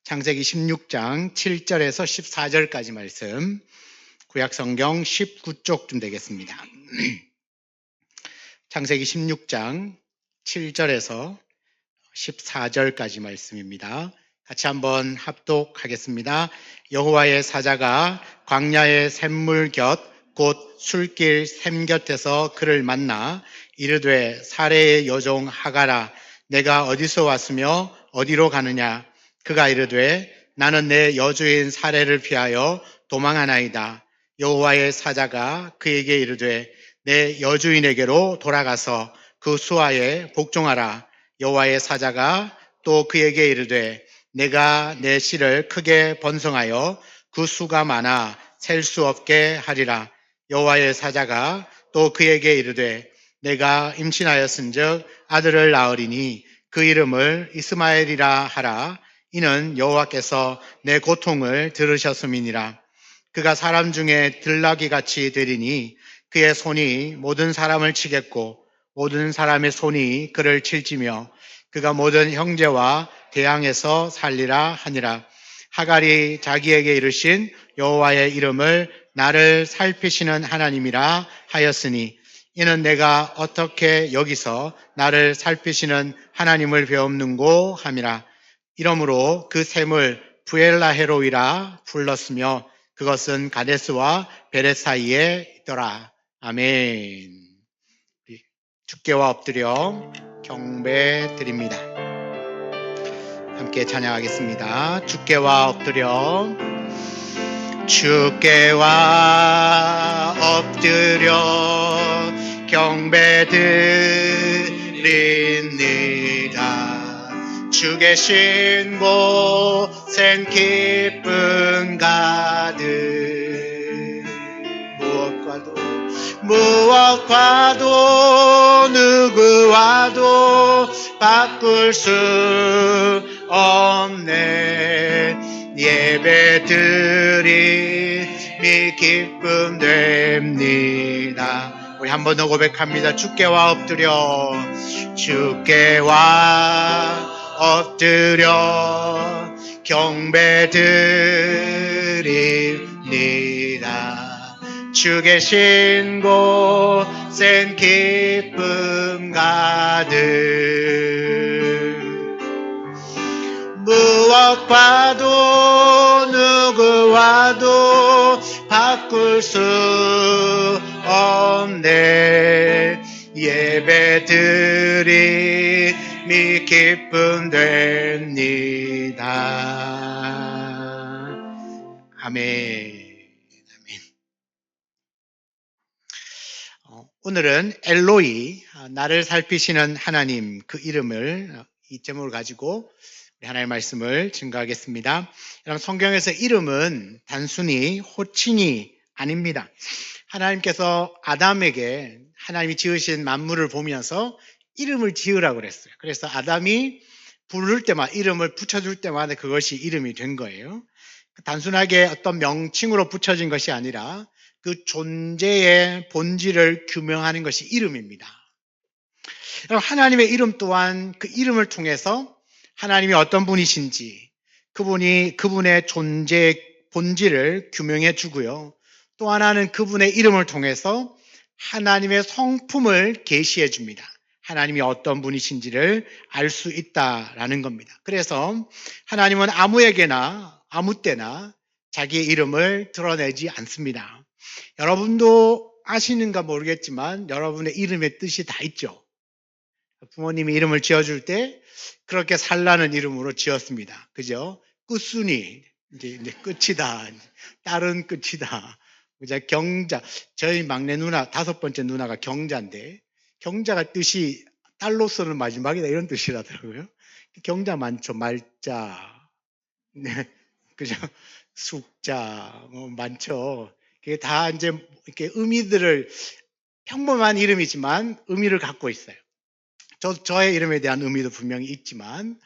창세기 16장 7절에서 14절까지 말씀, 구약성경 19쪽쯤 되겠습니다. 창세기 16장 7절에서 14절까지 말씀입니다. 같이 한번 합독하겠습니다. 여호와의 사자가 광야의 샘물 곁 곧 술길 샘 곁에서 그를 만나 이르되 사레의 여종 하가라 내가 어디서 왔으며 어디로 가느냐. 그가 이르되 나는 내 여주인 사레를 피하여 도망하나이다. 여호와의 사자가 그에게 이르되 내 여주인에게로 돌아가서 그 수하에 복종하라. 여호와의 사자가 또 그에게 이르되 내가 내 씨를 크게 번성하여 그 수가 많아 셀 수 없게 하리라. 여호와의 사자가 또 그에게 이르되 내가 임신하였은즉 아들을 낳으리니 그 이름을 이스마엘이라 하라. 이는 여호와께서 내 고통을 들으셨음이니라. 그가 사람 중에 들나귀같이 되리니 그의 손이 모든 사람을 치겠고 모든 사람의 손이 그를 칠지며 그가 모든 형제와 대항해서 살리라 하니라. 하갈이 자기에게 이르신 여호와의 이름을 나를 살피시는 하나님이라 하였으니 이는 내가 어떻게 여기서 나를 살피시는 하나님을 배웠는고 함이라. 이러므로 그 샘을 부엘라헤로이라 불렀으며 그것은 가데스와 베렛 사이에 있더라. 아멘. 주께와 엎드려 경배 드립니다. 함께 찬양하겠습니다. 주께와 엎드려 주께와 엎드려 경배 드립니다. 주 계신 곳엔 기쁨 가득 무엇과도 누구와도 바꿀 수 없네. 예배드림이 기쁨 됩니다. 우리 한 번 더 고백합니다. 주께와 엎드려 주께와 엎드려 경배 드립니다. 주 계신 곳엔 기쁨 가득 무엇과도 누구와도 바꿀 수 없네. 예배드림이 기쁨 됩니다. 아멘. 오늘은 엘로이, 나를 살피시는 하나님, 그 이름을 이 제목을 가지고 하나님의 말씀을 증거하겠습니다. 여러분, 성경에서 이름은 단순히 호칭이 아닙니다. 하나님께서 아담에게 하나님이 지으신 만물을 보면서 이름을 지으라고 그랬어요. 그래서 아담이 부를 때마다, 이름을 붙여줄 때마다 그것이 이름이 된 거예요. 단순하게 어떤 명칭으로 붙여진 것이 아니라 그 존재의 본질을 규명하는 것이 이름입니다. 하나님의 이름 또한 그 이름을 통해서 하나님이 어떤 분이신지 그분의 존재의 본질을 규명해 주고요. 또 하나는 그분의 이름을 통해서 하나님의 성품을 계시해 줍니다. 하나님이 어떤 분이신지를 알 수 있다라는 겁니다. 그래서 하나님은 아무에게나 아무 때나 자기의 이름을 드러내지 않습니다. 여러분도 아시는가 모르겠지만 여러분의 이름의 뜻이 다 있죠. 부모님이 이름을 지어줄 때 그렇게 살라는 이름으로 지었습니다. 그죠? 끝순이, 이제 끝이다. 딸은 끝이다. 이제 경자, 저희 막내 누나, 5번째 누나가 경자인데, 경자가 뜻이 딸로서는 마지막이다. 이런 뜻이라더라고요. 경자 많죠. 말자, 네, 그죠? 숙자, 많죠. 그게 다 이제 이렇게 의미들을, 평범한 이름이지만 의미를 갖고 있어요. 저의 이름에 대한 의미도 분명히 있지만,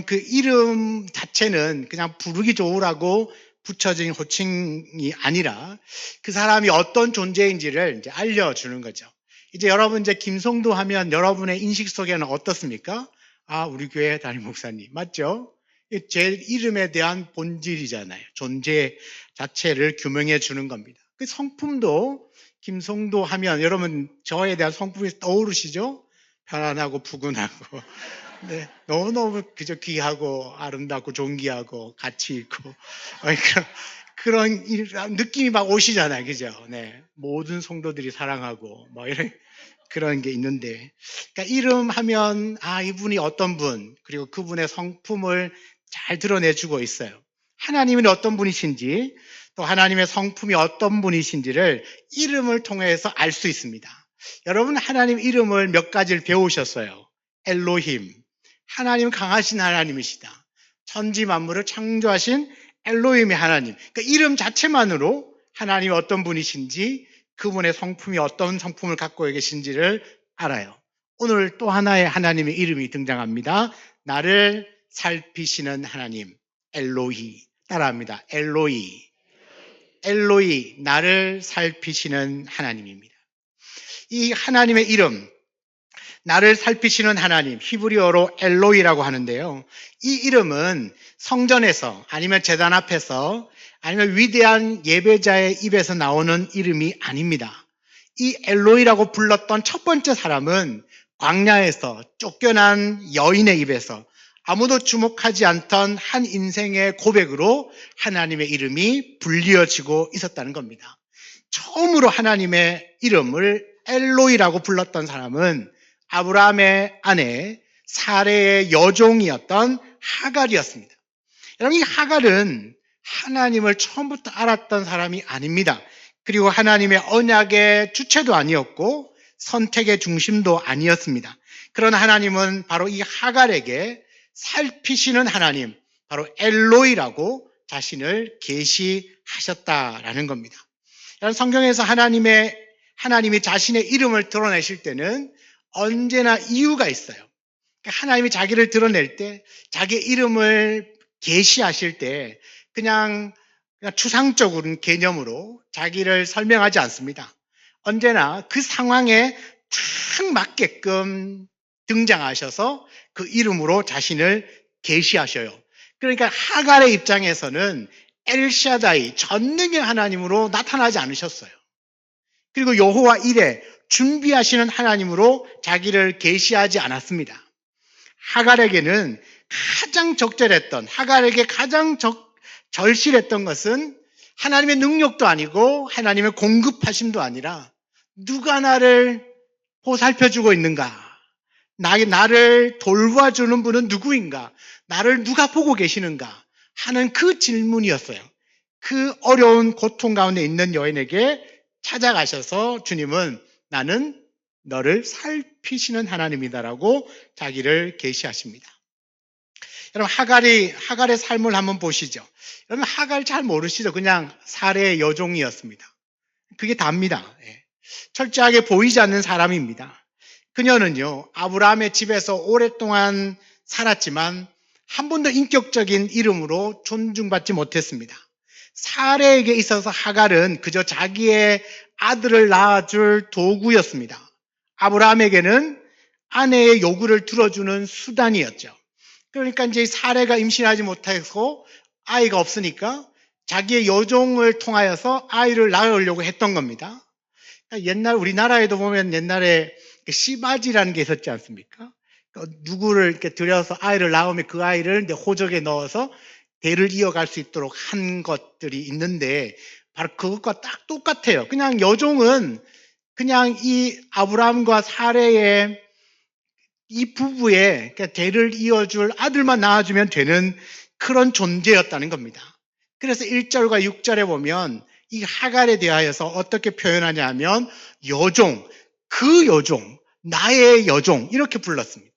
그 이름 자체는 그냥 부르기 좋으라고 붙여진 호칭이 아니라 그 사람이 어떤 존재인지를 이제 알려주는 거죠. 이제 여러분 이제 김성도 하면 여러분의 인식 속에는 어떻습니까? 아, 우리 교회 담임 목사님. 맞죠? 제 이름에 대한 본질이잖아요. 존재 자체를 규명해 주는 겁니다. 그 성품도 김성도 하면 여러분 저에 대한 성품이 떠오르시죠? 편안하고 푸근하고 네, 너무너무 그저 귀하고 아름답고 존귀하고 가치 있고 그런 느낌이 막 오시잖아요. 그죠? 네. 모든 성도들이 사랑하고 뭐 이런 그런 게 있는데 그러니까 이름 하면 이분이 어떤 분 그리고 그분의 성품을 잘 드러내주고 있어요. 하나님은 어떤 분이신지 또 하나님의 성품이 어떤 분이신지를 이름을 통해서 알 수 있습니다. 여러분 하나님 이름을 몇 가지를 배우셨어요. 엘로힘, 하나님 강하신 하나님이시다. 천지 만물을 창조하신 엘로힘의 하나님. 그러니까 이름 자체만으로 하나님이 어떤 분이신지 그분의 성품이 어떤 성품을 갖고 계신지를 알아요. 오늘 또 하나의 하나님의 이름이 등장합니다. 나를 살피시는 하나님, 엘로히. 따라합니다. 엘로히. 엘로히, 나를 살피시는 하나님입니다. 이 하나님의 이름, 나를 살피시는 하나님, 히브리어로 엘로이라고 하는데요. 이 이름은 성전에서 아니면 제단 앞에서 아니면 위대한 예배자의 입에서 나오는 이름이 아닙니다. 이 엘로이라고 불렀던 첫 번째 사람은 광야에서 쫓겨난 여인의 입에서 아무도 주목하지 않던 한 인생의 고백으로 하나님의 이름이 불리어지고 있었다는 겁니다. 처음으로 하나님의 이름을 엘로이라고 불렀던 사람은 아브라함의 아내 사레의 여종이었던 하갈이었습니다. 여러분 이 하갈은 하나님을 처음부터 알았던 사람이 아닙니다. 그리고 하나님의 언약의 주체도 아니었고 선택의 중심도 아니었습니다. 그러나 하나님은 바로 이 하갈에게 살피시는 하나님, 바로 엘로이라고 자신을 계시하셨다라는 겁니다. 성경에서 하나님이 자신의 이름을 드러내실 때는 언제나 이유가 있어요. 하나님이 자기를 드러낼 때, 자기의 이름을 계시하실 때 그냥 추상적인 개념으로 자기를 설명하지 않습니다. 언제나 그 상황에 딱 맞게끔 등장하셔서 그 이름으로 자신을 계시하셔요. 그러니까 하갈의 입장에서는 엘샤다이, 전능의 하나님으로 나타나지 않으셨어요. 그리고 여호와 이레, 준비하시는 하나님으로 자기를 계시하지 않았습니다. 하갈에게는 가장 적절했던, 하갈에게 가장 절실했던 것은 하나님의 능력도 아니고 하나님의 공급하심도 아니라 누가 나를 보살펴주고 있는가? 나를 돌봐주는 분은 누구인가? 나를 누가 보고 계시는가? 하는 그 질문이었어요. 그 어려운 고통 가운데 있는 여인에게 찾아가셔서 주님은 나는 너를 살피시는 하나님이다라고 자기를 계시하십니다. 여러분 하갈의 삶을 한번 보시죠. 여러분 하갈 잘 모르시죠? 그냥 사레의 여종이었습니다. 그게 답니다. 철저하게 보이지 않는 사람입니다. 그녀는요 아브라함의 집에서 오랫동안 살았지만 한 번도 인격적인 이름으로 존중받지 못했습니다. 사레에게 있어서 하갈은 그저 자기의 아들을 낳아줄 도구였습니다. 아브라함에게는 아내의 요구를 들어주는 수단이었죠. 그러니까 이제 사레가 임신하지 못해서 아이가 없으니까 자기의 여종을 통하여서 아이를 낳으려고 했던 겁니다. 옛날 우리나라에도 보면 옛날에 씨바지라는 게 있었지 않습니까? 누구를 이렇게 들여서 아이를 낳으면 그 아이를 호적에 넣어서 대를 이어갈 수 있도록 한 것들이 있는데 바로 그것과 딱 똑같아요. 그냥 여종은 그냥 이 아브라함과 사레의 이 부부의 대를 이어줄 아들만 낳아주면 되는 그런 존재였다는 겁니다. 그래서 1절과 6절에 보면 이 하갈에 대하여서 어떻게 표현하냐 하면 여종, 그 여종, 나의 여종 이렇게 불렀습니다.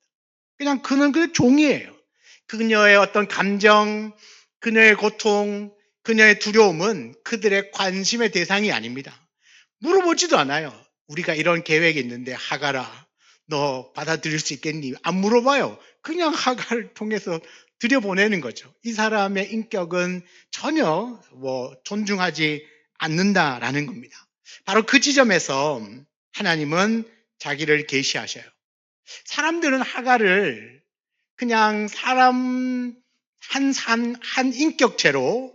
그냥 그는 그 종이에요. 그녀의 어떤 감정, 그녀의 고통, 그녀의 두려움은 그들의 관심의 대상이 아닙니다. 물어보지도 않아요. 우리가 이런 계획이 있는데 하갈아 너 받아들일 수 있겠니? 안 물어봐요. 그냥 하갈을 통해서 들여보내는 거죠. 이 사람의 인격은 전혀 존중하지 않는다라는 겁니다. 바로 그 지점에서 하나님은 자기를 계시하셔요. 사람들은 하갈을 그냥 한 인격체로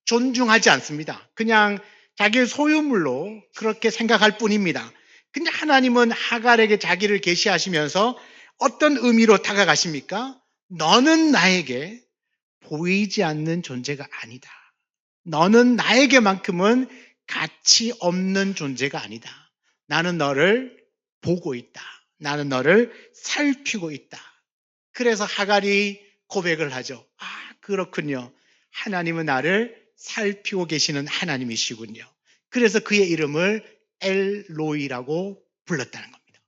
존중하지 않습니다. 그냥 자기의 소유물로 그렇게 생각할 뿐입니다. 근데 하나님은 하갈에게 자기를 계시하시면서 어떤 의미로 다가가십니까? 너는 나에게 보이지 않는 존재가 아니다. 너는 나에게만큼은 가치 없는 존재가 아니다. 나는 너를 보고 있다. 나는 너를 살피고 있다. 그래서 하갈이 고백을 하죠. 아, 그렇군요. 하나님은 나를 살피고 계시는 하나님이시군요. 그래서 그의 이름을 엘로이라고 불렀다는 겁니다.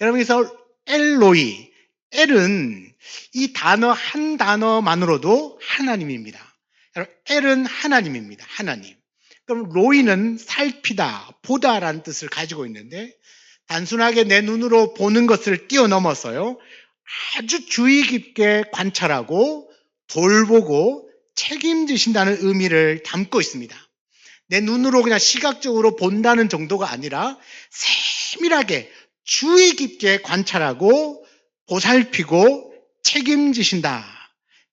여러분, 그래서 엘로이, 엘은 이 단어 한 단어만으로도 하나님입니다. 여러분, 엘은 하나님입니다. 하나님. 그럼 로이는 살피다, 보다라는 뜻을 가지고 있는데 단순하게 내 눈으로 보는 것을 뛰어넘어서요. 아주 주의 깊게 관찰하고 돌보고 책임지신다는 의미를 담고 있습니다. 내 눈으로 그냥 시각적으로 본다는 정도가 아니라 세밀하게 주의 깊게 관찰하고 보살피고 책임지신다.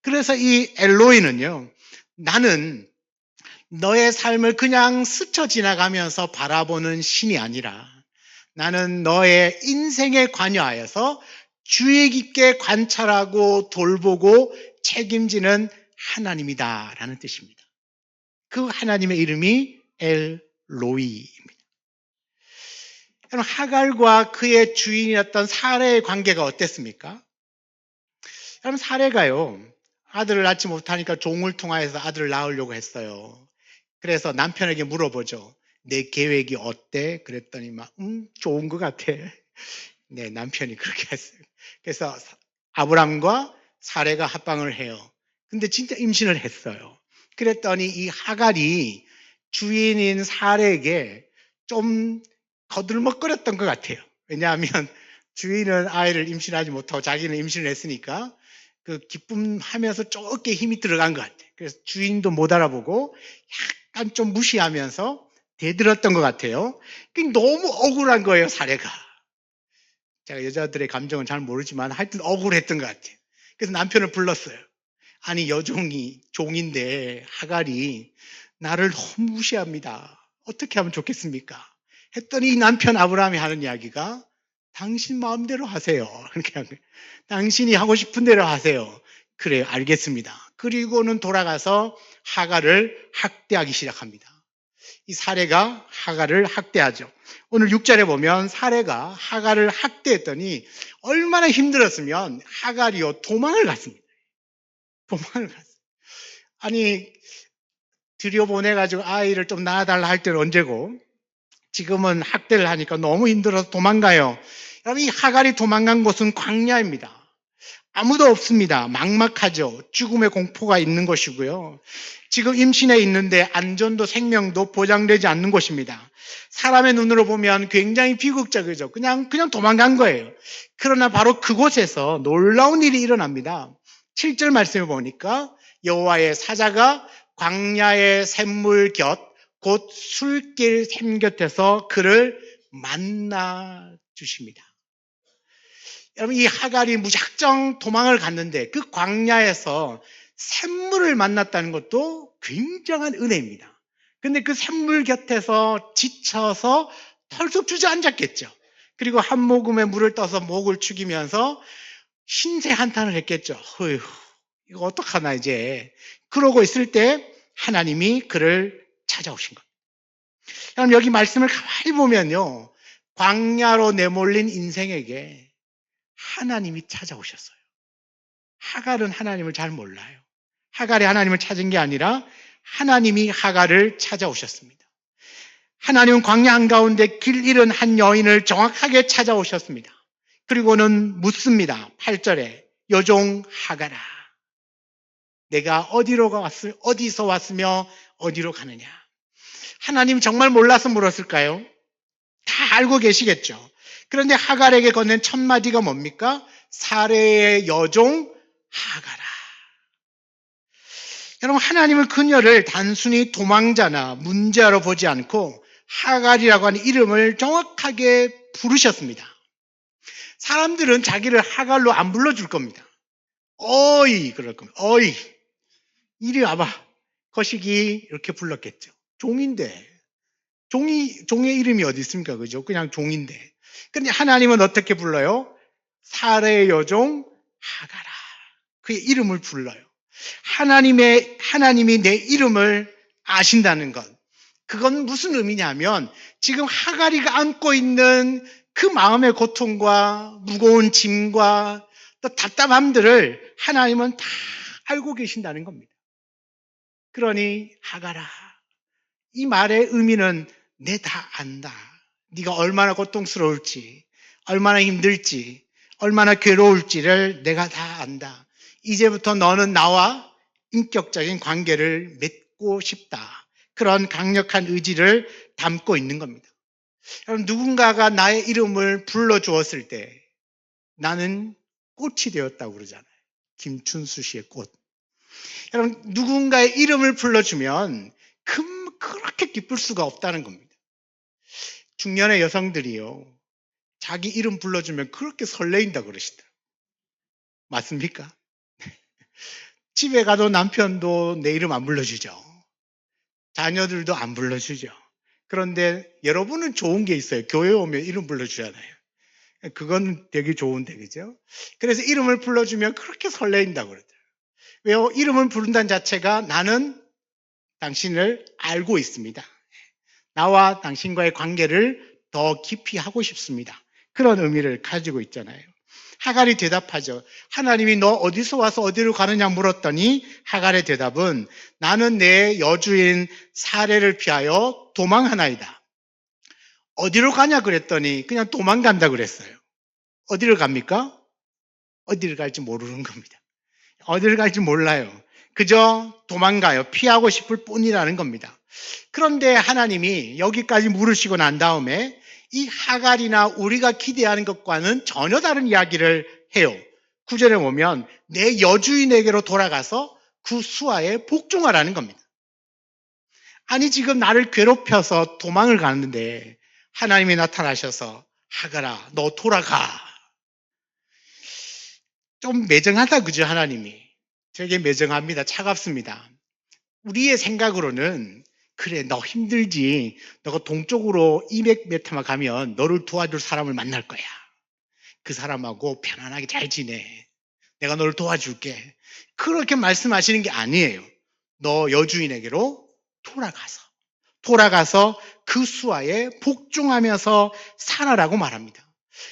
그래서 이 엘로이는요, 나는 너의 삶을 그냥 스쳐 지나가면서 바라보는 신이 아니라 나는 너의 인생에 관여하여서 주의 깊게 관찰하고 돌보고 책임지는 하나님이다라는 뜻입니다. 그 하나님의 이름이 엘로이입니다. 여러분, 하갈과 그의 주인이었던 사레의 관계가 어땠습니까? 여러분, 사레가요, 아들을 낳지 못하니까 종을 통하여서 아들을 낳으려고 했어요. 그래서 남편에게 물어보죠. 내 계획이 어때? 그랬더니 좋은 것 같아. 네, 남편이 그렇게 했어요. 그래서 아브람과 사레가 합방을 해요. 근데 진짜 임신을 했어요. 그랬더니 이 하갈이 주인인 사레에게 좀 거들먹거렸던 것 같아요. 왜냐하면 주인은 아이를 임신하지 못하고 자기는 임신을 했으니까 그 기쁨하면서 조금 힘이 들어간 것 같아요. 그래서 주인도 못 알아보고 약간 좀 무시하면서 대들었던 것 같아요. 너무 억울한 거예요, 사례가. 제가 여자들의 감정은 잘 모르지만 하여튼 억울했던 것 같아요. 그래서 남편을 불렀어요. 아니, 여종이 종인데 하갈이 나를 너무 무시합니다. 어떻게 하면 좋겠습니까? 했더니 이 남편 아브라함이 하는 이야기가 당신 마음대로 하세요. 당신이 하고 싶은 대로 하세요. 그래요, 알겠습니다. 그리고는 돌아가서 하갈을 학대하기 시작합니다. 이 사례가 하갈을 학대하죠. 오늘 6절에 보면 사례가 하갈을 학대했더니 얼마나 힘들었으면 하갈이요 도망을 갔습니다. 도망을 갔어요. 아니, 들여보내가지고 아이를 좀 낳아달라 할 때는 언제고 지금은 학대를 하니까 너무 힘들어서 도망가요. 여러분, 이 하갈이 도망간 곳은 광야입니다. 아무도 없습니다. 막막하죠. 죽음의 공포가 있는 것이고요. 지금 임신해 있는데 안전도 생명도 보장되지 않는 곳입니다. 사람의 눈으로 보면 굉장히 비극적이죠. 그냥 도망간 거예요. 그러나 바로 그곳에서 놀라운 일이 일어납니다. 7절 말씀을 보니까 여호와의 사자가 광야의 샘물 곁 곧 술길 샘 곁에서 그를 만나 주십니다. 여러분, 이 하갈이 무작정 도망을 갔는데 그 광야에서 샘물을 만났다는 것도 굉장한 은혜입니다. 근데 그 샘물 곁에서 지쳐서 털썩 주저앉았겠죠. 그리고 한 모금의 물을 떠서 목을 축이면서 신세 한탄을 했겠죠. 어휴, 이거 어떡하나 이제. 그러고 있을 때 하나님이 그를 찾아오신 겁니다. 그럼 여기 말씀을 가만히 보면요, 광야로 내몰린 인생에게 하나님이 찾아오셨어요. 하갈은 하나님을 잘 몰라요. 하갈이 하나님을 찾은 게 아니라 하나님이 하갈을 찾아오셨습니다. 하나님은 광야 한가운데 길 잃은 한 여인을 정확하게 찾아오셨습니다. 그리고는 묻습니다. 8절에 여종 하갈아, 내가 어디서 왔으며 어디로 가느냐. 하나님 정말 몰라서 물었을까요? 다 알고 계시겠죠. 그런데 하갈에게 건넨 첫 마디가 뭡니까? 사레의 여종 하갈아. 여러분, 하나님은 그녀를 단순히 도망자나 문제아로 보지 않고 하갈이라고 하는 이름을 정확하게 부르셨습니다. 사람들은 자기를 하갈로 안 불러줄 겁니다. 어이 그럴 겁니다. 어이 이리 와봐. 거시기 이렇게 불렀겠죠. 종인데 종의 이름이 어디 있습니까? 그죠? 그냥 종인데. 근데 하나님은 어떻게 불러요? 사레의 여종 하가라. 그의 이름을 불러요. 하나님이 내 이름을 아신다는 것. 그건 무슨 의미냐면 지금 하가리가 안고 있는 그 마음의 고통과 무거운 짐과 또 답답함들을 하나님은 다 알고 계신다는 겁니다. 그러니 하가라. 이 말의 의미는 내 다 안다. 네가 얼마나 고통스러울지, 얼마나 힘들지, 얼마나 괴로울지를 내가 다 안다. 이제부터 너는 나와 인격적인 관계를 맺고 싶다. 그런 강력한 의지를 담고 있는 겁니다. 여러분, 누군가가 나의 이름을 불러주었을 때 나는 꽃이 되었다고 그러잖아요. 김춘수 씨의 꽃. 여러분, 누군가의 이름을 불러주면 그렇게 기쁠 수가 없다는 겁니다. 중년의 여성들이요, 자기 이름 불러주면 그렇게 설레인다 그러시더라고요. 맞습니까? 집에 가도 남편도 내 이름 안 불러주죠. 자녀들도 안 불러주죠. 그런데 여러분은 좋은 게 있어요. 교회 오면 이름 불러주잖아요. 그건 되게 좋은데, 그죠? 그래서 이름을 불러주면 그렇게 설레인다고 그러더라고요. 왜요? 이름을 부른다는 자체가 나는 당신을 알고 있습니다. 나와 당신과의 관계를 더 깊이 하고 싶습니다. 그런 의미를 가지고 있잖아요. 하갈이 대답하죠. 하나님이 너 어디서 와서 어디로 가느냐 물었더니 하갈의 대답은 나는 내 여주인 사례를 피하여 도망하나이다. 어디로 가냐 그랬더니 그냥 도망간다 그랬어요. 어디를 갑니까? 어디를 갈지 모르는 겁니다. 어디를 갈지 몰라요. 그저 도망가요. 피하고 싶을 뿐이라는 겁니다. 그런데 하나님이 여기까지 물으시고 난 다음에 이 하갈이나 우리가 기대하는 것과는 전혀 다른 이야기를 해요. 9절에 보면 내 여주인에게로 돌아가서 그 수하에 복종하라는 겁니다. 아니 지금 나를 괴롭혀서 도망을 가는데 하나님이 나타나셔서 하갈아 너 돌아가. 좀 매정하다 그죠? 하나님이 되게 매정합니다. 차갑습니다. 우리의 생각으로는 그래 너 힘들지, 너가 동쪽으로 200m만 가면 너를 도와줄 사람을 만날 거야. 그 사람하고 편안하게 잘 지내. 내가 너를 도와줄게. 그렇게 말씀하시는 게 아니에요. 너 여주인에게로 돌아가서 그 수하에 복종하면서 살아라고 말합니다.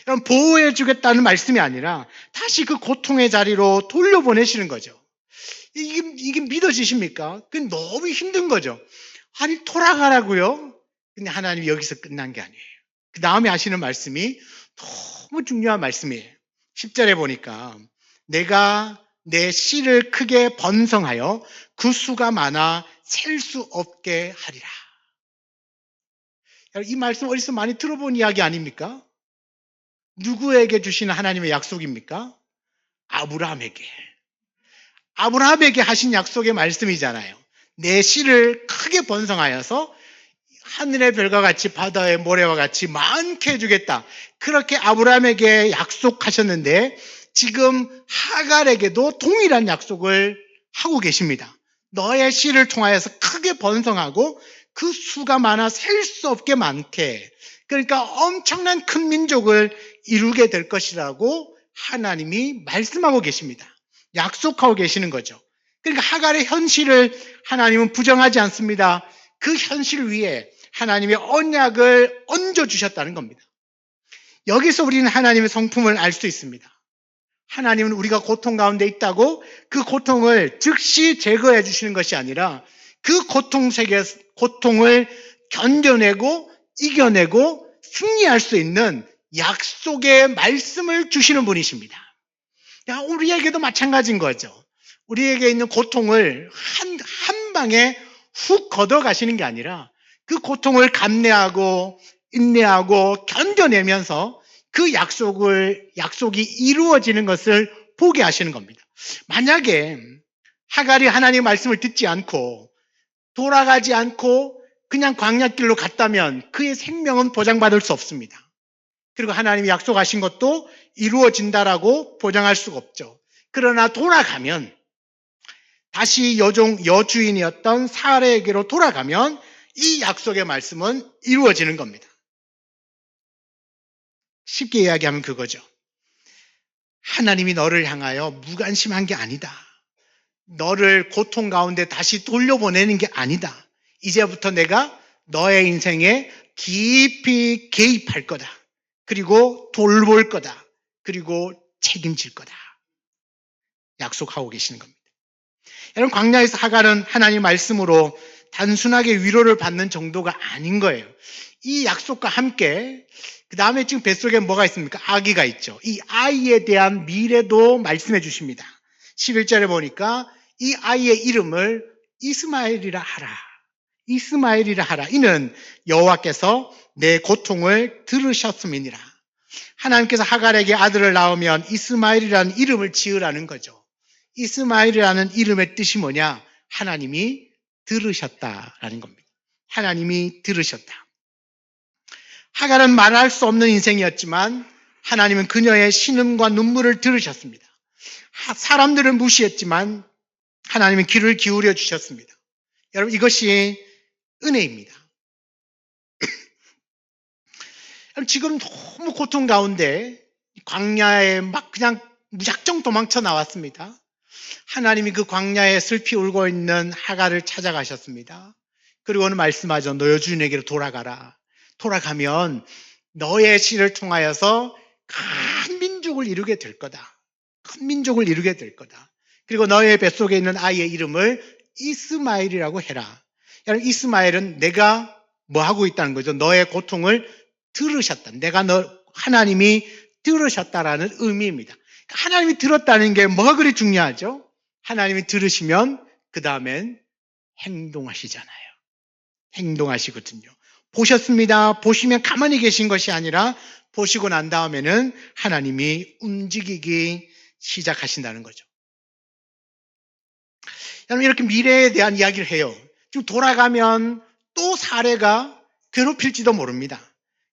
여러분, 보호해 주겠다는 말씀이 아니라 다시 그 고통의 자리로 돌려보내시는 거죠. 이게 믿어지십니까? 그게 너무 힘든 거죠. 아니 돌아가라고요? 근데 하나님이 여기서 끝난 게 아니에요. 그 다음에 하시는 말씀이 너무 중요한 말씀이에요. 10절에 보니까 내가 내 씨를 크게 번성하여 그 수가 많아 셀 수 없게 하리라. 이 말씀 어디서 많이 들어본 이야기 아닙니까? 누구에게 주시는 하나님의 약속입니까? 아브라함에게. 아브라함에게 하신 약속의 말씀이잖아요. 내 씨를 크게 번성하여서 하늘의 별과 같이 바다의 모래와 같이 많게 해주겠다. 그렇게 아브라함에게 약속하셨는데 지금 하갈에게도 동일한 약속을 하고 계십니다. 너의 씨를 통하여서 크게 번성하고 그 수가 많아 셀 수 없게 많게, 그러니까 엄청난 큰 민족을 이루게 될 것이라고 하나님이 말씀하고 계십니다. 약속하고 계시는 거죠. 그러니까 하갈의 현실을 하나님은 부정하지 않습니다. 그 현실 위에 하나님의 언약을 얹어주셨다는 겁니다. 여기서 우리는 하나님의 성품을 알 수 있습니다. 하나님은 우리가 고통 가운데 있다고 그 고통을 즉시 제거해 주시는 것이 아니라 그 고통을 견뎌내고 이겨내고 승리할 수 있는 약속의 말씀을 주시는 분이십니다. 우리에게도 마찬가지인 거죠. 우리에게 있는 고통을 한 방에 훅 걷어 가시는 게 아니라 그 고통을 감내하고 인내하고 견뎌내면서 그 약속이 이루어지는 것을 보게 하시는 겁니다. 만약에 하갈이 하나님의 말씀을 듣지 않고 돌아가지 않고 그냥 광야길로 갔다면 그의 생명은 보장받을 수 없습니다. 그리고 하나님이 약속하신 것도 이루어진다라고 보장할 수가 없죠. 그러나 돌아가면 다시 여주인이었던 사라에게로 돌아가면 이 약속의 말씀은 이루어지는 겁니다. 쉽게 이야기하면 그거죠. 하나님이 너를 향하여 무관심한 게 아니다. 너를 고통 가운데 다시 돌려보내는 게 아니다. 이제부터 내가 너의 인생에 깊이 개입할 거다. 그리고 돌볼 거다. 그리고 책임질 거다. 약속하고 계시는 겁니다. 여러분, 광야에서 하갈은 하나님 말씀으로 단순하게 위로를 받는 정도가 아닌 거예요. 이 약속과 함께 그 다음에 지금 뱃속에 뭐가 있습니까? 아기가 있죠. 이 아이에 대한 미래도 말씀해 주십니다. 11절에 보니까 이 아이의 이름을 이스마엘이라 하라. 이스마엘이라 하라. 이는 여호와께서 내 고통을 들으셨음이니라. 하나님께서 하갈에게 아들을 낳으면 이스마엘이라는 이름을 지으라는 거죠. 이스마엘이라는 이름의 뜻이 뭐냐? 하나님이 들으셨다라는 겁니다. 하나님이 들으셨다. 하갈은 말할 수 없는 인생이었지만 하나님은 그녀의 신음과 눈물을 들으셨습니다. 사람들은 무시했지만 하나님은 귀를 기울여 주셨습니다. 여러분, 이것이 은혜입니다. 지금 너무 고통 가운데 광야에 막 그냥 무작정 도망쳐 나왔습니다. 하나님이 그 광야에 슬피 울고 있는 하갈을 찾아가셨습니다. 그리고는 말씀하죠. 너 여주인에게로 돌아가라. 돌아가면 너의 씨를 통하여서 큰 민족을 이루게 될 거다. 큰 민족을 이루게 될 거다. 그리고 너의 뱃속에 있는 아이의 이름을 이스마엘이라고 해라. 여러분, 이스마엘은 내가 뭐 하고 있다는 거죠? 너의 고통을 들으셨다. 하나님이 들으셨다라는 의미입니다. 하나님이 들었다는 게 뭐가 그리 중요하죠? 하나님이 들으시면 그 다음엔 행동하시잖아요. 행동하시거든요. 보셨습니다. 보시면 가만히 계신 것이 아니라 보시고 난 다음에는 하나님이 움직이기 시작하신다는 거죠. 여러분, 이렇게 미래에 대한 이야기를 해요. 지금 돌아가면 또 사례가 괴롭힐지도 모릅니다.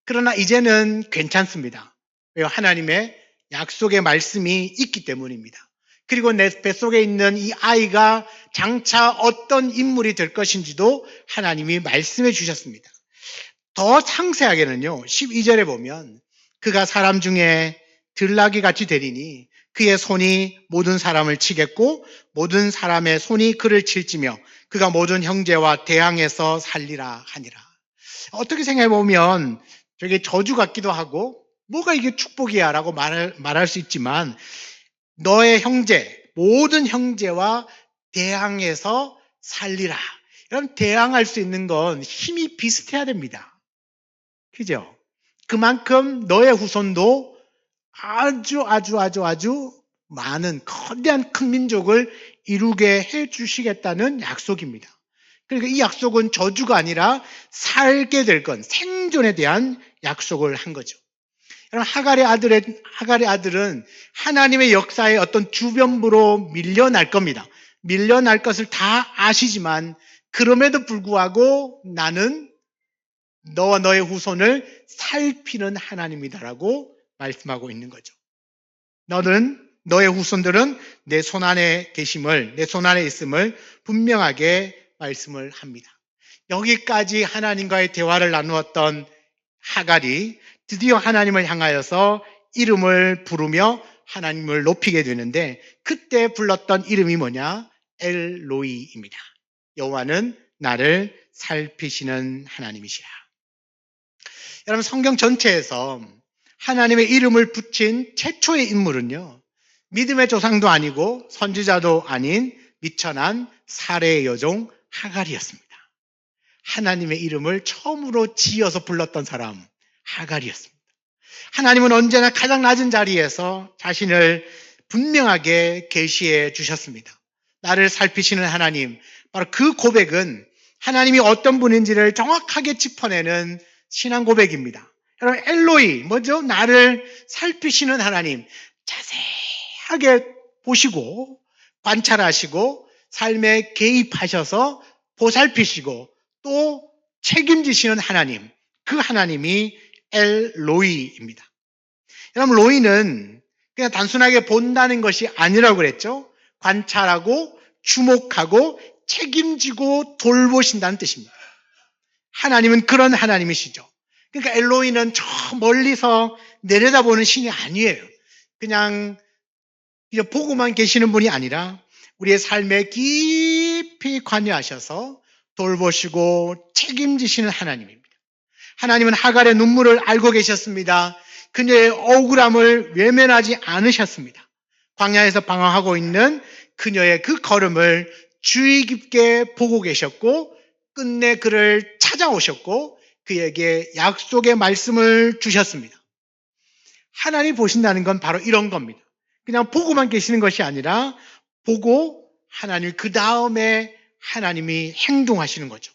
그러나 이제는 괜찮습니다. 왜요? 하나님의 약속의 말씀이 있기 때문입니다. 그리고 내 뱃속에 있는 이 아이가 장차 어떤 인물이 될 것인지도 하나님이 말씀해 주셨습니다. 더 상세하게는요, 12절에 보면 그가 사람 중에 들나귀 같이 되리니 그의 손이 모든 사람을 치겠고 모든 사람의 손이 그를 칠지며 그가 모든 형제와 대항해서 살리라 하니라. 어떻게 생각해 보면 저게 저주 같기도 하고 뭐가 이게 축복이야 라고 말할 수 있지만 너의 형제, 모든 형제와 대항해서 살리라. 여러분, 대항할 수 있는 건 힘이 비슷해야 됩니다. 그죠? 그만큼 너의 후손도 아주 많은 거대한 큰 민족을 이루게 해 주시겠다는 약속입니다. 그러니까 이 약속은 저주가 아니라 살게 될 건, 생존에 대한 약속을 한 거죠. 여러분, 하갈의 아들은 하나님의 역사의 어떤 주변부로 밀려날 겁니다. 밀려날 것을 다 아시지만 그럼에도 불구하고 나는 너와 너의 후손을 살피는 하나님이다라고 말씀하고 있는 거죠. 너의 후손들은 내 손 안에 계심을, 내 손 안에 있음을 분명하게 말씀을 합니다. 여기까지 하나님과의 대화를 나누었던 하갈이 드디어 하나님을 향하여서 이름을 부르며 하나님을 높이게 되는데 그때 불렀던 이름이 뭐냐? 엘로이입니다. 여호와는 나를 살피시는 하나님이시라. 여러분, 성경 전체에서 하나님의 이름을 붙인 최초의 인물은요, 믿음의 조상도 아니고 선지자도 아닌 미천한 사례의 여종 하갈이었습니다. 하나님의 이름을 처음으로 지어서 불렀던 사람 하갈이었습니다. 하나님은 언제나 가장 낮은 자리에서 자신을 분명하게 계시해 주셨습니다. 나를 살피시는 하나님, 바로 그 고백은 하나님이 어떤 분인지를 정확하게 짚어내는 신앙 고백입니다. 여러분, 엘로이, 뭐죠? 나를 살피시는 하나님, 자세하게 보시고 관찰하시고 삶에 개입하셔서 보살피시고 또 책임지시는 하나님, 그 하나님이 엘로이입니다. 여러분, 로이는 그냥 단순하게 본다는 것이 아니라고 그랬죠. 관찰하고 주목하고 책임지고 돌보신다는 뜻입니다. 하나님은 그런 하나님이시죠. 그러니까 엘로히는 저 멀리서 내려다보는 신이 아니에요. 그냥 보고만 계시는 분이 아니라 우리의 삶에 깊이 관여하셔서 돌보시고 책임지시는 하나님입니다. 하나님은 하갈의 눈물을 알고 계셨습니다. 그녀의 억울함을 외면하지 않으셨습니다. 광야에서 방황하고 있는 그녀의 그 걸음을 주의 깊게 보고 계셨고 끝내 그를 찾아오셨고 그에게 약속의 말씀을 주셨습니다. 하나님 보신다는 건 바로 이런 겁니다. 그냥 보고만 계시는 것이 아니라 보고 하나님 그 다음에 하나님이 행동하시는 거죠.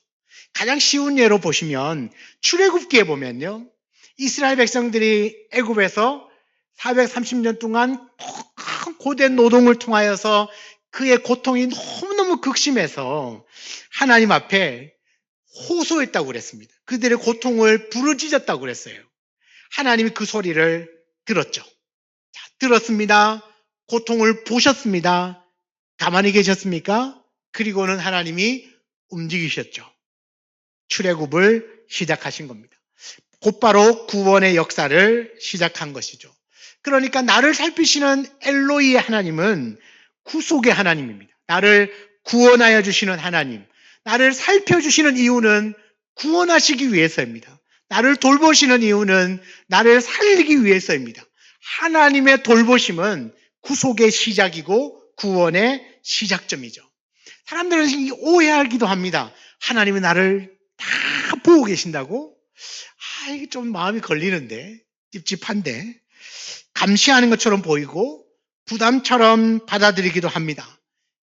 가장 쉬운 예로 보시면 출애굽기에 보면요. 이스라엘 백성들이 애굽에서 430년 동안 큰 고된 노동을 통하여서 그의 고통이 너무너무 극심해서 하나님 앞에 호소했다고 그랬습니다. 그들의 고통을 부르짖었다고 그랬어요. 하나님이 그 소리를 들었죠. 자, 들었습니다. 고통을 보셨습니다. 가만히 계셨습니까? 그리고는 하나님이 움직이셨죠. 출애굽을 시작하신 겁니다. 곧바로 구원의 역사를 시작한 것이죠. 그러니까 나를 살피시는 엘로히의 하나님은 구속의 하나님입니다. 나를 구원하여 주시는 하나님, 나를 살펴주시는 이유는 구원하시기 위해서입니다. 나를 돌보시는 이유는 나를 살리기 위해서입니다. 하나님의 돌보심은 구속의 시작이고 구원의 시작점이죠. 사람들은 오해하기도 합니다. 하나님이 나를 다 보고 계신다고? 이게 좀 마음이 걸리는데, 찝찝한데, 감시하는 것처럼 보이고 부담처럼 받아들이기도 합니다.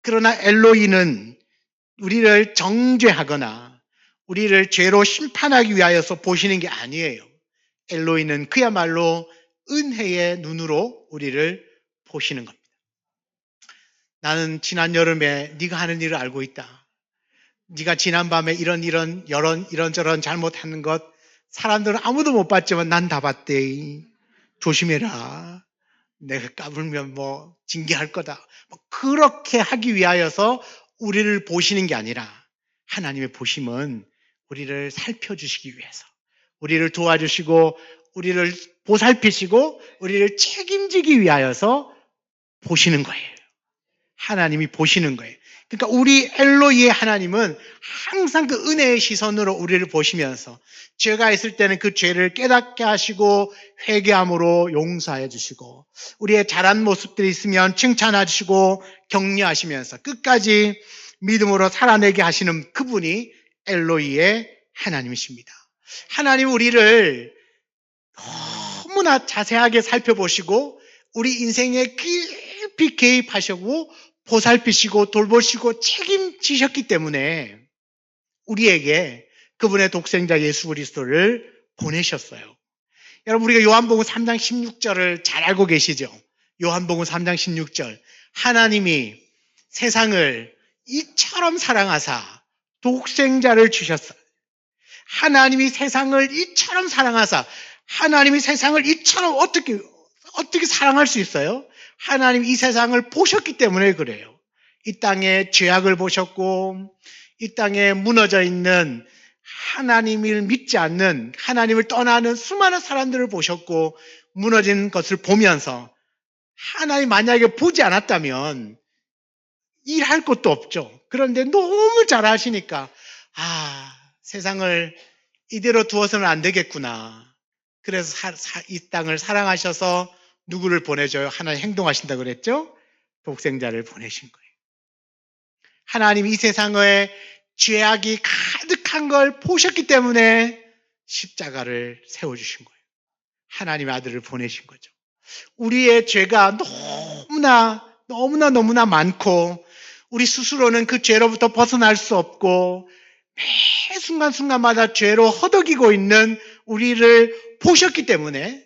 그러나 엘로히는 우리를 정죄하거나 우리를 죄로 심판하기 위하여서 보시는 게 아니에요. 엘로히는 그야말로 은혜의 눈으로 우리를 보시는 겁니다. 나는 지난 여름에 네가 하는 일을 알고 있다. 네가 지난밤에 이런저런 잘못하는 것 사람들은 아무도 못 봤지만 난 다 봤대. 조심해라. 내가 까불면 징계할 거다. 그렇게 하기 위하여서 우리를 보시는 게 아니라 하나님의 보심은 우리를 살펴주시기 위해서 우리를 도와주시고 우리를 보살피시고 우리를 책임지기 위하여서 보시는 거예요. 하나님이 보시는 거예요. 그러니까 우리 엘로히의 하나님은 항상 그 은혜의 시선으로 우리를 보시면서 죄가 있을 때는 그 죄를 깨닫게 하시고 회개함으로 용서해 주시고 우리의 잘한 모습들이 있으면 칭찬해 주시고 격려하시면서 끝까지 믿음으로 살아내게 하시는 그분이 엘로히의 하나님이십니다. 하나님 우리를 너무나 자세하게 살펴보시고 우리 인생에 깊이 개입하시고 보살피시고 돌보시고 책임지셨기 때문에 우리에게 그분의 독생자 예수 그리스도를 보내셨어요. 여러분 우리가 요한복음 3장 16절을 잘 알고 계시죠? 요한복음 3장 16절 하나님이 세상을 이처럼 사랑하사 독생자를 주셨어요. 하나님이 세상을 이처럼 사랑하사 하나님이 세상을 이처럼 어떻게 사랑할 수 있어요? 하나님 이 세상을 보셨기 때문에 그래요. 이 땅에 죄악을 보셨고 이 땅에 무너져 있는 하나님을 믿지 않는 하나님을 떠나는 수많은 사람들을 보셨고 무너진 것을 보면서 하나님 만약에 보지 않았다면 일할 것도 없죠. 그런데 너무 잘하시니까 세상을 이대로 두어서는 안 되겠구나. 그래서 이 땅을 사랑하셔서 누구를 보내줘요? 하나님 행동하신다 그랬죠? 독생자를 보내신 거예요. 하나님 이 세상에 죄악이 가득한 걸 보셨기 때문에 십자가를 세워주신 거예요. 하나님의 아들을 보내신 거죠. 우리의 죄가 너무나 많고 우리 스스로는 그 죄로부터 벗어날 수 없고 매 순간순간마다 죄로 허덕이고 있는 우리를 보셨기 때문에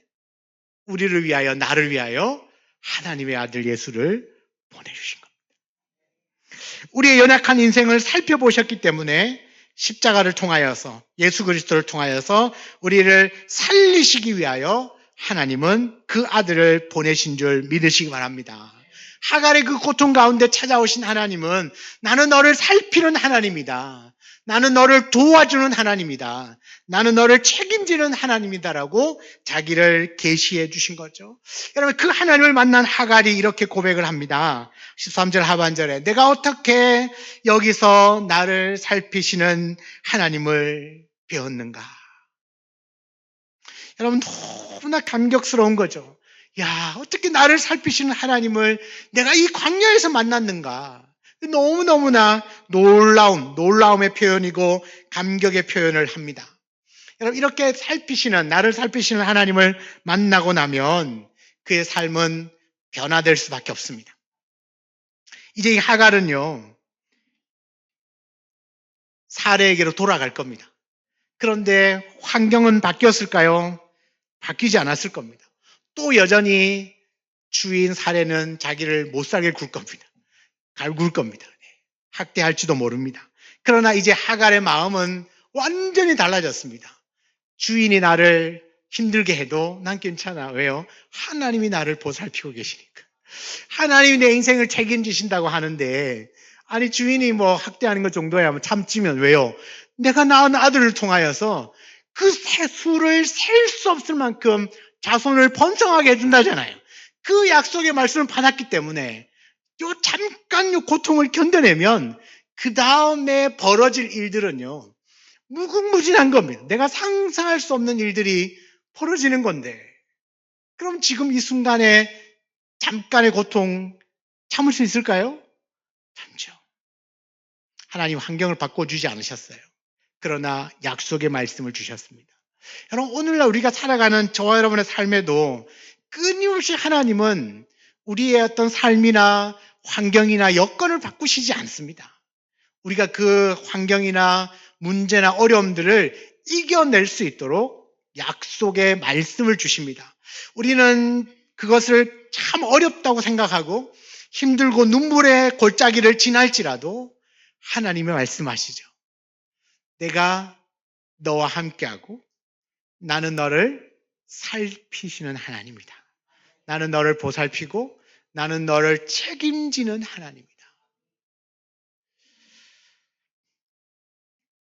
우리를 위하여 나를 위하여 하나님의 아들 예수를 보내주신 겁니다. 우리의 연약한 인생을 살펴보셨기 때문에 십자가를 통하여서 예수 그리스도를 통하여서 우리를 살리시기 위하여 하나님은 그 아들을 보내신 줄 믿으시기 바랍니다. 하갈의 그 고통 가운데 찾아오신 하나님은 나는 너를 살피는 하나님이다. 나는 너를 도와주는 하나님이다. 나는 너를 책임지는 하나님이다라고 자기를 계시해 주신 거죠. 여러분, 그 하나님을 만난 하갈이 이렇게 고백을 합니다. 13절 하반절에 내가 어떻게 여기서 나를 살피시는 하나님을 배웠는가. 여러분, 너무나 감격스러운 거죠. 야, 어떻게 나를 살피시는 하나님을 내가 이 광야에서 만났는가. 너무너무나 놀라움의 표현이고 감격의 표현을 합니다. 여러분, 이렇게 나를 살피시는 하나님을 만나고 나면 그의 삶은 변화될 수밖에 없습니다. 이제 이 하갈은요, 사례에게로 돌아갈 겁니다. 그런데 환경은 바뀌었을까요? 바뀌지 않았을 겁니다. 또 여전히 주인 사례는 자기를 못 살게 굴 겁니다. 갈굴 겁니다. 학대할지도 모릅니다. 그러나 이제 하갈의 마음은 완전히 달라졌습니다. 주인이 나를 힘들게 해도 난 괜찮아. 왜요? 하나님이 나를 보살피고 계시니까. 하나님이 내 인생을 책임지신다고 하는데, 아니 주인이 뭐 학대하는 것 정도야 참지면 왜요? 내가 낳은 아들을 통하여서 그 수를 셀 수 없을 만큼 자손을 번성하게 해준다잖아요. 그 약속의 말씀을 받았기 때문에 잠깐 요 고통을 견뎌내면 그 다음에 벌어질 일들은요, 무궁무진한 겁니다. 내가 상상할 수 없는 일들이 벌어지는 건데, 그럼 지금 이 순간에 잠깐의 고통 참을 수 있을까요? 참죠. 하나님 환경을 바꿔주지 않으셨어요. 그러나 약속의 말씀을 주셨습니다. 여러분, 오늘날 우리가 살아가는 저와 여러분의 삶에도 끊임없이 하나님은 우리의 어떤 삶이나 환경이나 여건을 바꾸시지 않습니다. 우리가 그 환경이나 문제나 어려움들을 이겨낼 수 있도록 약속의 말씀을 주십니다. 우리는 그것을 참 어렵다고 생각하고 힘들고 눈물의 골짜기를 지날지라도 하나님이 말씀하시죠. 내가 너와 함께하고 나는 너를 살피시는 하나님이다. 나는 너를 보살피고 나는 너를 책임지는 하나님이다.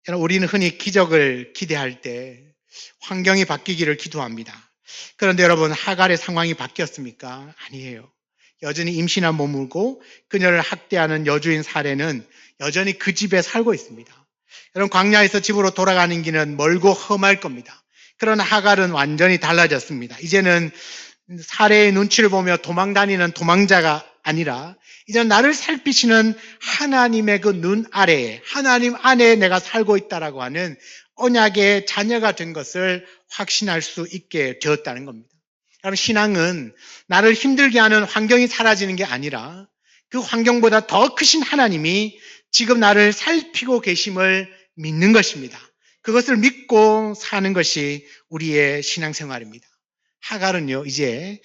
여러분, 우리는 흔히 기적을 기대할 때 환경이 바뀌기를 기도합니다. 그런데 여러분, 하갈의 상황이 바뀌었습니까? 아니에요. 여전히 임신한 몸이고 그녀를 학대하는 여주인 사례는 여전히 그 집에 살고 있습니다. 여러분, 광야에서 집으로 돌아가는 길은 멀고 험할 겁니다. 그러나 하갈은 완전히 달라졌습니다. 이제는 사례의 눈치를 보며 도망다니는 도망자가 아니라 이제는 나를 살피시는 하나님의 그 눈 아래에, 하나님 안에 내가 살고 있다라고 하는 언약의 자녀가 된 것을 확신할 수 있게 되었다는 겁니다. 여러분, 신앙은 나를 힘들게 하는 환경이 사라지는 게 아니라 그 환경보다 더 크신 하나님이 지금 나를 살피고 계심을 믿는 것입니다. 그것을 믿고 사는 것이 우리의 신앙생활입니다. 하갈은요, 이제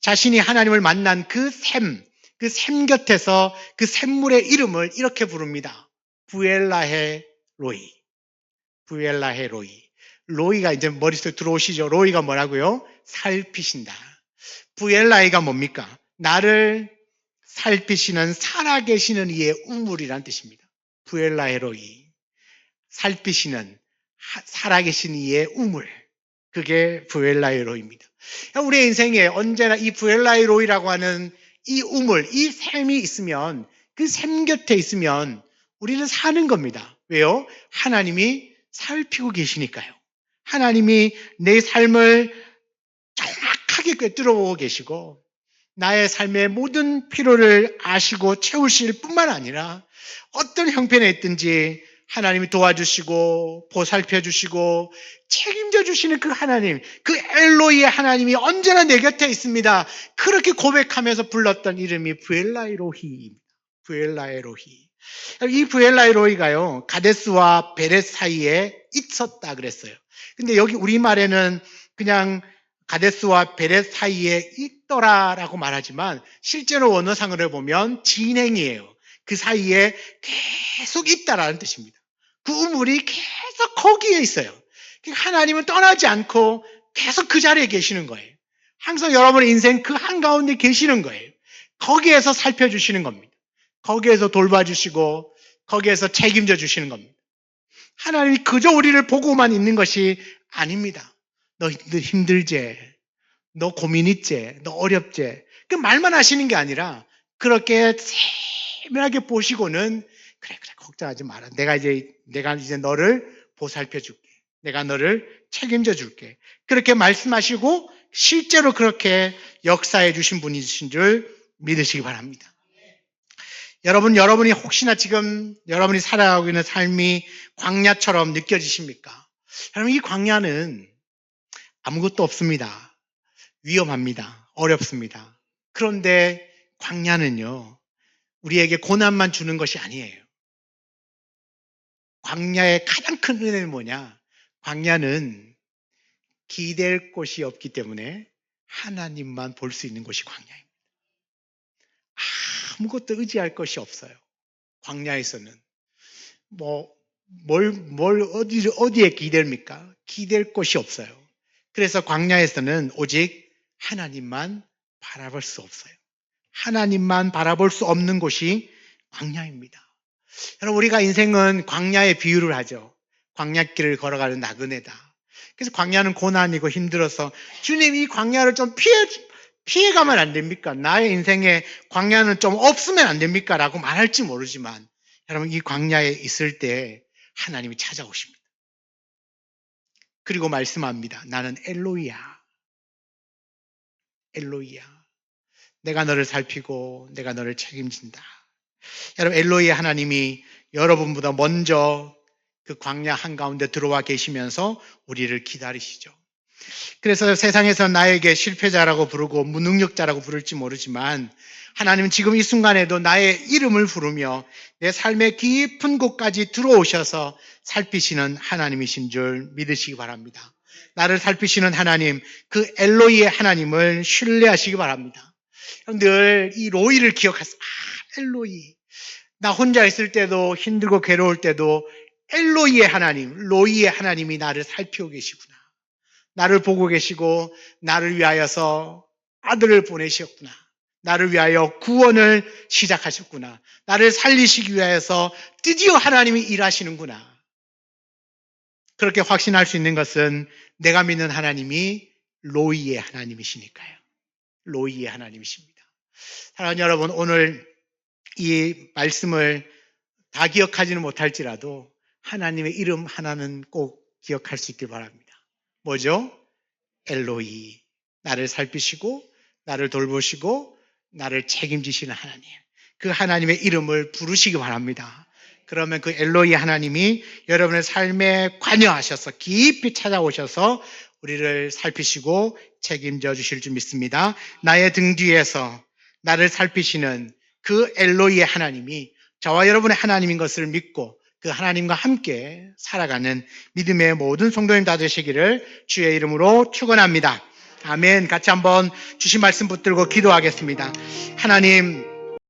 자신이 하나님을 만난 그 샘 곁에서 그 샘물의 이름을 이렇게 부릅니다. 부엘라헤 로이. 부엘라헤 로이. 로이가 이제 머릿속에 들어오시죠? 로이가 뭐라고요? 살피신다. 부엘라헤가 뭡니까? 나를 살피시는 살아계시는 이의 우물이란 뜻입니다. 부엘라헤 로이. 살피시는 살아계신 이의 우물. 그게 부엘라헤 로이입니다. 우리의 인생에 언제나 이 부엘라헤 로이라고 하는 이 우물, 이 샘이 있으면, 그 샘 곁에 있으면 우리는 사는 겁니다. 왜요? 하나님이 살피고 계시니까요. 하나님이 내 삶을 정확하게 꿰뚫어보고 계시고 나의 삶의 모든 필요를 아시고 채우실 뿐만 아니라 어떤 형편에 있든지 하나님이 도와주시고 보살펴 주시고 책임져 주시는 그 하나님, 그 엘로이의 하나님이 언제나 내 곁에 있습니다. 그렇게 고백하면서 불렀던 이름이 부엘라히로히입니다. 부엘라히로히. 이 부엘라히로히가요, 가데스와 베렛 사이에 있었다 그랬어요. 근데 여기 우리말에는 그냥 가데스와 베렛 사이에 있더라라고 말하지만 실제로 원어상으로 보면 진행이에요. 그 사이에 계속 있다라는 뜻입니다. 그 우물이 계속 거기에 있어요. 하나님은 떠나지 않고 계속 그 자리에 계시는 거예요. 항상 여러분의 인생 그 한가운데 계시는 거예요. 거기에서 살펴주시는 겁니다. 거기에서 돌봐주시고 거기에서 책임져 주시는 겁니다. 하나님이 그저 우리를 보고만 있는 것이 아닙니다. 너 힘들지? 너 고민 있지? 너 어렵지? 그 말만 하시는 게 아니라 그렇게 세밀하게 보시고는 그래 걱정하지 마라. 내가 이제 너를 보살펴 줄게. 내가 너를 책임져 줄게. 그렇게 말씀하시고 실제로 그렇게 역사해 주신 분이신 줄 믿으시기 바랍니다. 여러분이 혹시나 지금 여러분이 살아가고 있는 삶이 광야처럼 느껴지십니까? 여러분, 이 광야는 아무것도 없습니다. 위험합니다. 어렵습니다. 그런데 광야는요, 우리에게 고난만 주는 것이 아니에요. 광야의 가장 큰 은혜는 뭐냐? 광야는 기댈 곳이 없기 때문에 하나님만 볼 수 있는 곳이 광야입니다. 아무것도 의지할 것이 없어요. 광야에서는. 어디에 기댈니까? 기댈 곳이 없어요. 그래서 광야에서는 오직 하나님만 바라볼 수 없어요. 하나님만 바라볼 수 없는 곳이 광야입니다. 여러분, 우리가 인생은 광야에 비유를 하죠. 광야길을 걸어가는 나그네다. 그래서 광야는 고난이고 힘들어서 주님 이 광야를 좀 피해가면 안 됩니까? 나의 인생에 광야는 좀 없으면 안 됩니까? 라고 말할지 모르지만 여러분, 이 광야에 있을 때 하나님이 찾아오십니다. 그리고 말씀합니다. 나는 엘로이야. 엘로이야. 내가 너를 살피고 내가 너를 책임진다. 여러분, 엘로이 하나님이 여러분보다 먼저 그 광야 한가운데 들어와 계시면서 우리를 기다리시죠. 그래서 세상에서 나에게 실패자라고 부르고 무능력자라고 부를지 모르지만 하나님은 지금 이 순간에도 나의 이름을 부르며 내 삶의 깊은 곳까지 들어오셔서 살피시는 하나님이신 줄 믿으시기 바랍니다. 나를 살피시는 하나님, 그 엘로이의 하나님을 신뢰하시기 바랍니다. 늘 이 로이를 기억하세요. 엘로이. 나 혼자 있을 때도 힘들고 괴로울 때도 엘로이의 하나님, 로이의 하나님이 나를 살피고 계시구나. 나를 보고 계시고 나를 위하여서 아들을 보내셨구나. 나를 위하여 구원을 시작하셨구나. 나를 살리시기 위하여서 드디어 하나님이 일하시는구나. 그렇게 확신할 수 있는 것은 내가 믿는 하나님이 로이의 하나님이시니까요. 로이의 하나님이십니다. 사랑하는 여러분, 오늘 이 말씀을 다 기억하지는 못할지라도 하나님의 이름 하나는 꼭 기억할 수 있길 바랍니다. 뭐죠? 엘로이. 나를 살피시고 나를 돌보시고 나를 책임지시는 하나님. 그 하나님의 이름을 부르시기 바랍니다. 그러면 그 엘로이 하나님이 여러분의 삶에 관여하셔서 깊이 찾아오셔서 우리를 살피시고 책임져 주실 줄 믿습니다. 나의 등 뒤에서 나를 살피시는 그 엘로이의 하나님이 저와 여러분의 하나님인 것을 믿고 그 하나님과 함께 살아가는 믿음의 모든 성도님 다 되시기를 주의 이름으로 축원합니다. 아멘. 같이 한번 주신 말씀 붙들고 기도하겠습니다. 하나님,